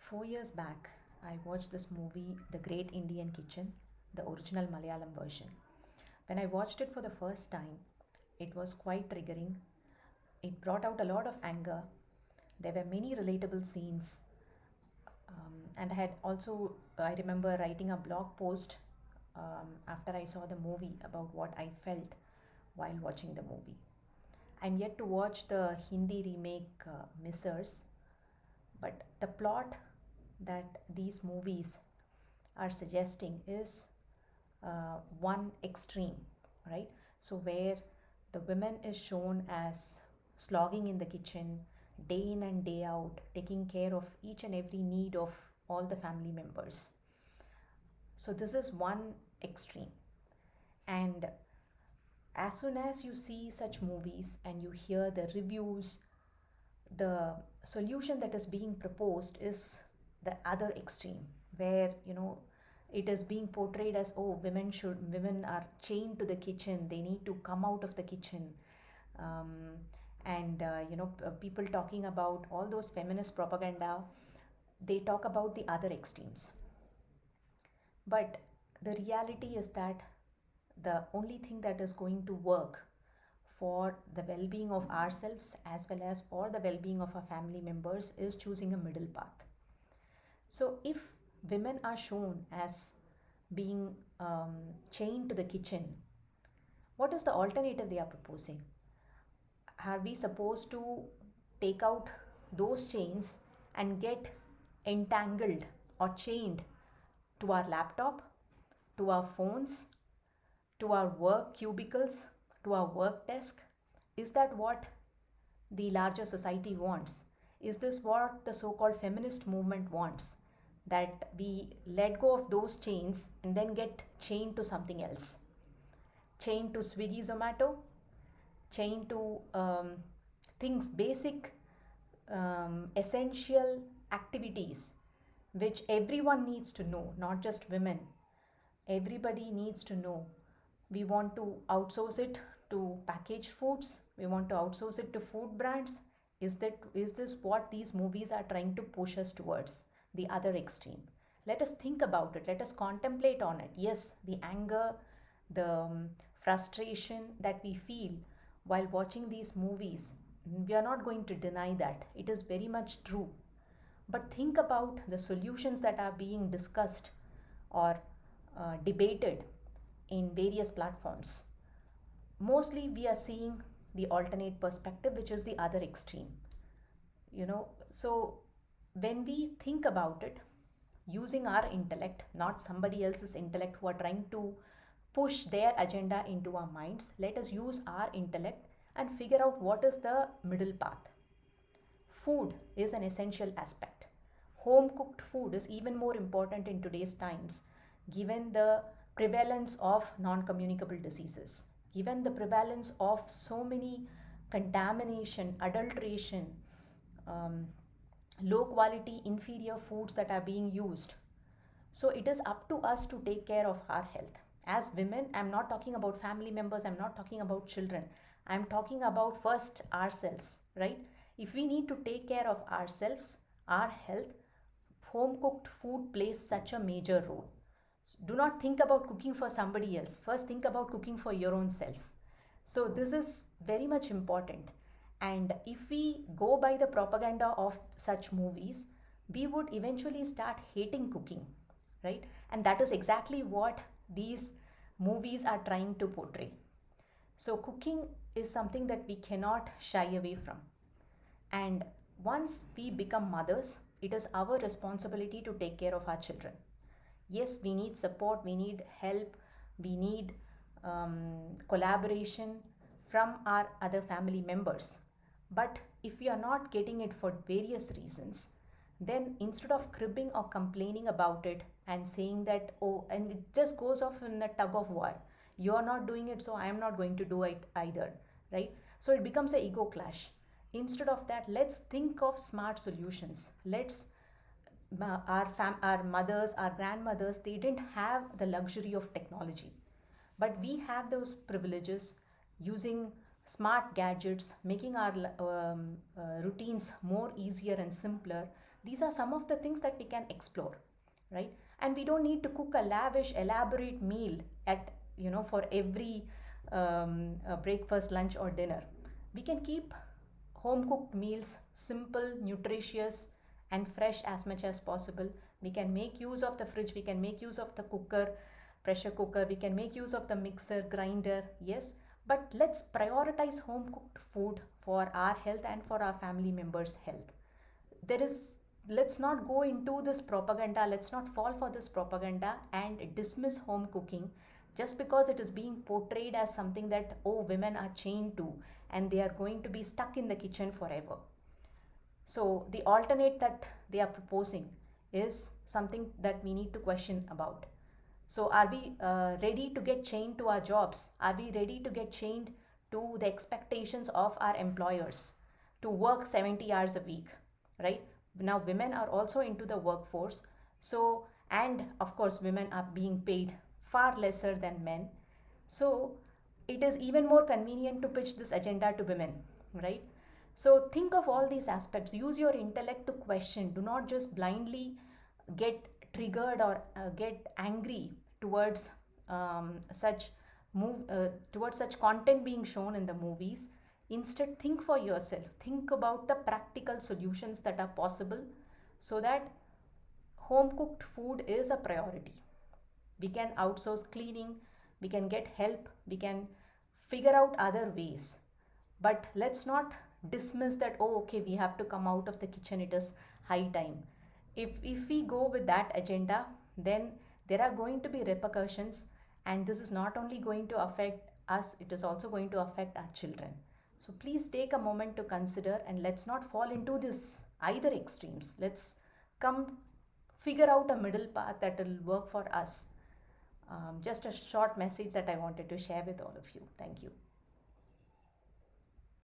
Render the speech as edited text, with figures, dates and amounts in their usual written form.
4 years back, I watched this movie, The Great Indian Kitchen, the original Malayalam version. When I watched it for the first time, it was quite triggering. It brought out a lot of anger. There were many relatable scenes. And I had also, I remember writing a blog post after I saw the movie about what I felt while watching the movie. I'm yet to watch the Hindi remake Missers, but the plot that these movies are suggesting is one extreme, right? So, where the women is shown as slogging in the kitchen day in and day out, taking care of each and every need of all the family members. So, this is one extreme. And as soon as you see such movies and you hear the reviews, the solution that is being proposed is the other extreme, where it is being portrayed as, oh, women are chained to the kitchen, they need to come out of the kitchen. And people talking about all those feminist propaganda, they talk about the other extremes. But the reality is that the only thing that is going to work for the well being of ourselves as well as for the well being of our family members is choosing a middle path. So, if women are shown as being chained to the kitchen, what is the alternative they are proposing? Are we supposed to take out those chains and get entangled or chained to our laptop, to our phones, to our work cubicles, to our work desk? Is that what the larger society wants? Is this what the so called feminist movement wants? That we let go of those chains and then get chained to something else? Chained to Swiggy, Zomato? Chained to things, basic, essential activities which everyone needs to know, not just women. Everybody needs to know. We want to outsource it to packaged foods. We want to outsource it to food brands. Is this what these movies are trying to push us towards? The other extreme. Let us think about it. Let us contemplate on it. Yes, the anger, the frustration that we feel while watching these movies, we are not going to deny that. It is very much true. But think about the solutions that are being discussed or debated in various platforms. Mostly we are seeing the alternate perspective, which is the other extreme. So when we think about it, using our intellect, not somebody else's intellect who are trying to push their agenda into our minds, let us use our intellect and figure out what is the middle path. Food is an essential aspect. Home cooked food is even more important in today's times, given the prevalence of non communicable diseases, given the prevalence of so many contamination, adulteration, low quality, inferior foods that are being used. So it is up to us to take care of our health. As women, I'm not talking about family members, I'm not talking about children, I'm talking about first ourselves, right? If we need to take care of ourselves, our health, home cooked food plays such a major role. So do not think about cooking for somebody else. First, think about cooking for your own self. So, this is very much important. And if we go by the propaganda of such movies, we would eventually start hating cooking, right? And that is exactly what these movies are trying to portray. So, cooking is something that we cannot shy away from. And once we become mothers, it is our responsibility to take care of our children. Yes, we need support, we need help, we need collaboration from our other family members. But if we are not getting it for various reasons, then instead of cribbing or complaining about it and saying that, oh, and it just goes off in a tug of war, you are not doing it, so I am not going to do it either, right? So it becomes an ego clash. Instead of that, let's think of smart solutions. Our mothers, our grandmothers, they didn't have the luxury of technology, but we have those privileges, using smart gadgets, making our routines more easier and simpler. These are some of the things that we can explore, right? And we don't need to cook a lavish, elaborate meal at, for every breakfast, lunch, or dinner. We can keep home cooked meals simple, nutritious, and fresh as much as possible. We can make use of the fridge, we can make use of the cooker, pressure cooker, we can make use of the mixer, grinder, yes. But let's prioritize home cooked food for our health and for our family members' health. There is, let's not go into this propaganda, let's not fall for this propaganda and dismiss home cooking just because it is being portrayed as something that, oh, women are chained to and they are going to be stuck in the kitchen forever. So the alternate that they are proposing is something that we need to question about. So are we ready to get chained to our jobs? Are we ready to get chained to the expectations of our employers to work 70 hours a week, right? Now women are also into the workforce. So, and of course women are being paid far lesser than men. So it is even more convenient to pitch this agenda to women, right? So think of all these aspects. Use your intellect to question. Do not just blindly get triggered or get angry towards such towards such content being shown in the movies. Instead, think for yourself. Think about the practical solutions that are possible so that home cooked food is a priority. We can outsource cleaning, we can get help, we can figure out other ways. But let's not dismiss that, oh, okay, we have to come out of the kitchen, it is high time. If we go with that agenda, then there are going to be repercussions, and this is not only going to affect us, it is also going to affect our children. So please take a moment to consider, and let's not fall into this either extremes. Let's come figure out a middle path that will work for us. Just a short message that I wanted to share with all of you. Thank you.